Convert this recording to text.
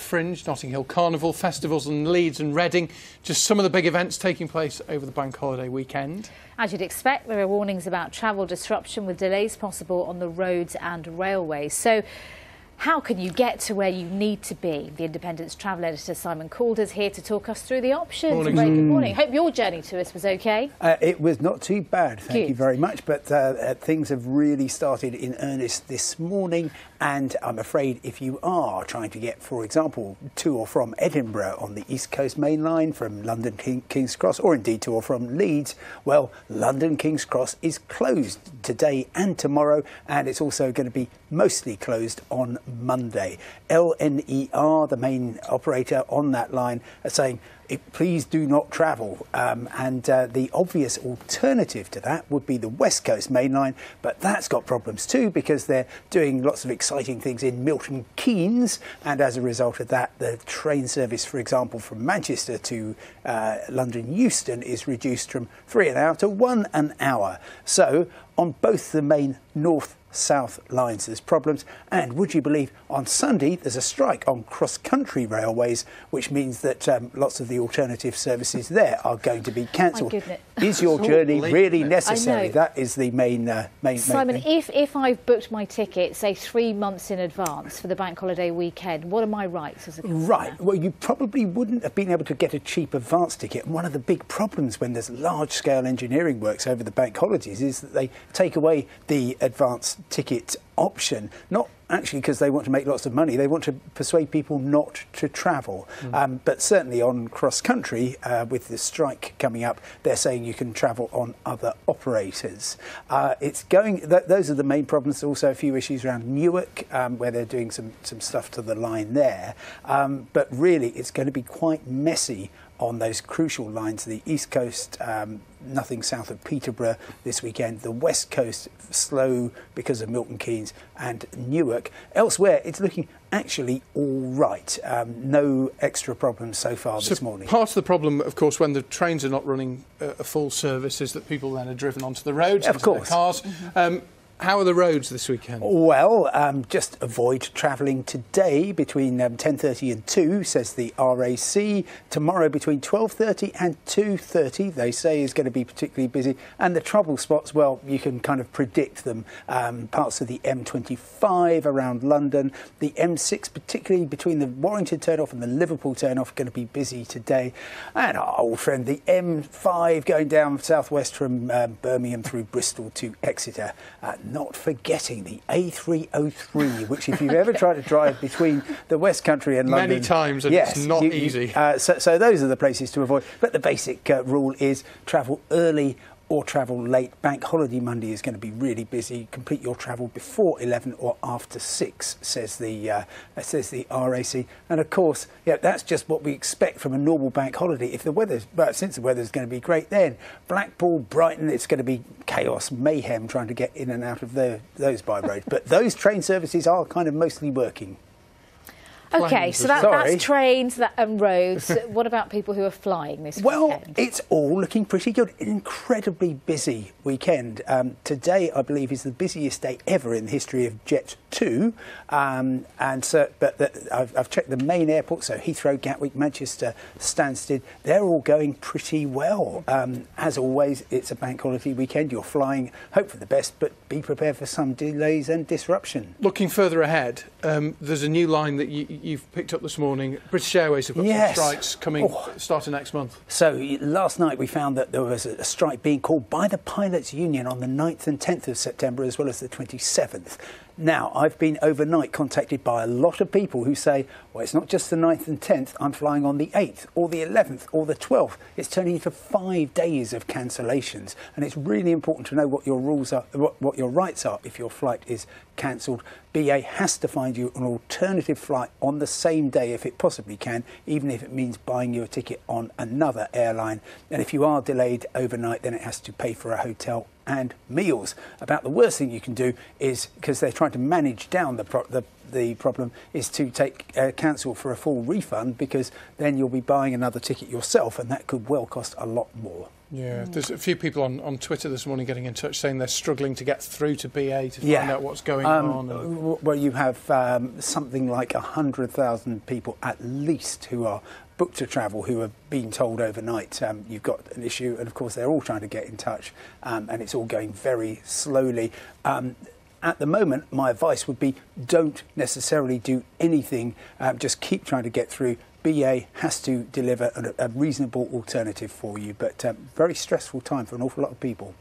Fringe, Notting Hill Carnival, festivals in Leeds and Reading. Just some of the big events taking place over the bank holiday weekend. As you'd expect, there are warnings about travel disruption with delays possible on the roads and railways. So how can you get to where you need to be? The Independent's travel editor Simon Calder's here to talk us through the options. Morning. Very good morning. Hope your journey to us was okay. It was not too bad, thank you very much. But things have really started in earnest this morning. And I'm afraid if you are trying to get, for example, to or from Edinburgh on the East Coast Main Line from London King's Cross, or indeed to or from Leeds, well, London King's Cross is closed today and tomorrow, and it's also going to be mostly closed on Monday. LNER, the main operator on that line, are saying, please do not travel. And the obvious alternative to that would be the West Coast Main Line, but that's got problems too because they're doing lots of exciting things in Milton Keynes, and as a result of that, the train service, for example, from Manchester to London Euston is reduced from 3 an hour to 1 an hour. So on both the main north-south lines there's problems, and would you believe on Sunday there's a strike on cross-country railways, which means that lots of the alternative services there are going to be cancelled. Is your journey really necessary? That is the main Simon, thing. if I've booked my ticket, say 3 months in advance for the bank holiday weekend, what are my rights as a customer? Right, well, you probably wouldn't have been able to get a cheap advance ticket. And one of the big problems when there's large-scale engineering works over the bank holidays is that they take away the advance ticket option, not actually because they want to make lots of money, they want to persuade people not to travel. But certainly on cross-country, with the strike coming up, they're saying you can travel on other operators. Those are the main problems. Also a few issues around Newark, where they're doing some stuff to the line there. But really, it's going to be quite messy on those crucial lines, the East Coast, nothing south of Peterborough this weekend, the West Coast slow because of Milton Keynes and Newark. Elsewhere, it's looking actually all right. No extra problems so far this morning. Part of the problem, of course, when the trains are not running a full service is that people then are driven onto the roads, into their cars. How are the roads this weekend? Well, just avoid travelling today between 10:30 and 2, says the RAC. Tomorrow between 12:30 and 2:30, they say, is going to be particularly busy. And the trouble spots, well, you can kind of predict them. Parts of the M25 around London, the M6, particularly between the Warrington turn-off and the Liverpool turn-off, going to be busy today. And our old friend, the M5 going down southwest from Birmingham through Bristol to Exeter. Not forgetting the A303, which if you've ever tried to drive between the West Country and London... Many times, and it's not easy. So those are the places to avoid. But the basic rule is travel early or travel late. Bank holiday Monday is going to be really busy. Complete your travel before 11 or after 6, says the RAC. And of course, that's just what we expect from a normal bank holiday. If the weather's, since the weather's going to be great, then Blackpool, Brighton, it's going to be chaos, mayhem trying to get in and out of those by road. But those train services are kind of mostly working. OK, so that's trains and roads. What about people who are flying this weekend? Well, it's all looking pretty good. An incredibly busy weekend. Today, I believe, is the busiest day ever in the history of Jet2. I've checked the main airports, so Heathrow, Gatwick, Manchester, Stansted. They're all going pretty well. As always, it's a bank holiday weekend. You're flying, hope for the best, but be prepared for some delays and disruption. Looking further ahead, there's a new line that you've picked up this morning. British Airways have got some strikes coming starting next month. So last night we found that there was a strike being called by the Pilots Union on the 9th and 10th of September, as well as the 27th. Now, I've been overnight contacted by a lot of people who say, well, it's not just the 9th and 10th, I'm flying on the 8th or the 11th or the 12th. It's turning into 5 days of cancellations. And it's really important to know what your rules are, what your rights are if your flight is cancelled. BA has to find you an alternative flight on the same day if it possibly can, even if it means buying you a ticket on another airline. And if you are delayed overnight, then it has to pay for a hotel and meals. About the worst thing you can do is, because they're trying to manage down the problem, is to cancel for a full refund, because then you'll be buying another ticket yourself, and that could well cost a lot more. Yeah, there's a few people on Twitter this morning getting in touch saying they're struggling to get through to BA to find out what's going on. Well, you have something like 100,000 people at least who are booked to travel, who are being told overnight you've got an issue, and of course they're all trying to get in touch, and it's all going very slowly. At the moment, my advice would be don't necessarily do anything, just keep trying to get through. BA has to deliver a reasonable alternative for you, but very stressful time for an awful lot of people.